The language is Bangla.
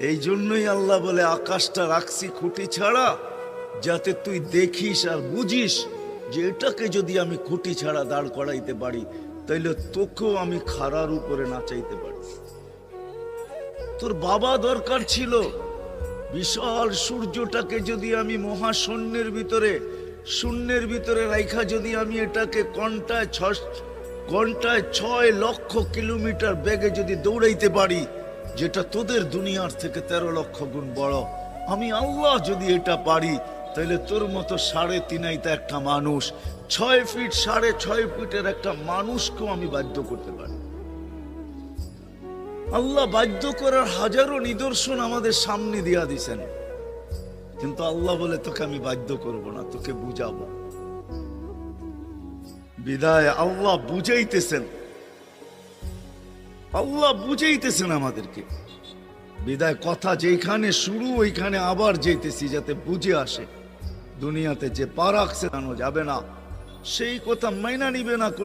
এই জন্যই আল্লাহ বলে আকাশটা রাখছি খুঁটি ছাড়া, যাতে তুই দেখিস আর বুঝিস যে এটাকে যদি আমি খুঁটি ছাড়া দাঁড় করাইতে পারি, তাইলে তোকেও আমি খাড়ার উপরে নাচাইতে পারি। তোর বাবা দরকার ছিল বিশাল সূর্যটাকে যদি আমি মহাশূন্যের ভিতরে রাইখা যদি আমি এটাকে ঘন্টায় 6 লক্ষ কিলোমিটার বেগে যদি দৌড়াইতে পারি, যেটা তোদের দুনিয়ার থেকে 13 লক্ষ গুণ বড়, আমি আল্লাহ যদি এটা পারি, তাহলে তোর মতো 3.5 একটা মানুষ, 6 ফিট 6.5 ফিটের একটা মানুষকেও আমি বাধ্য করতে পারি। আল্লাহ বাধ্য করার হাজারো নিদর্শন আমাদের সামনে দিয়া দিছেন, কিন্তু আল্লাহ বলে তোকে আমি বাধ্য করব না, তোকে বুঝাবো। বিদায় আল্লাহ বুঝাইতেছেন আমাদেরকে। বিদায় কথা যেখানে শুরু ওইখানে আবার যেতেছি, যাতে বুঝে আসে দুনিয়াতে যে পা রাখছে জানো যাবে না, সেই কথা মাইনা নিবে না।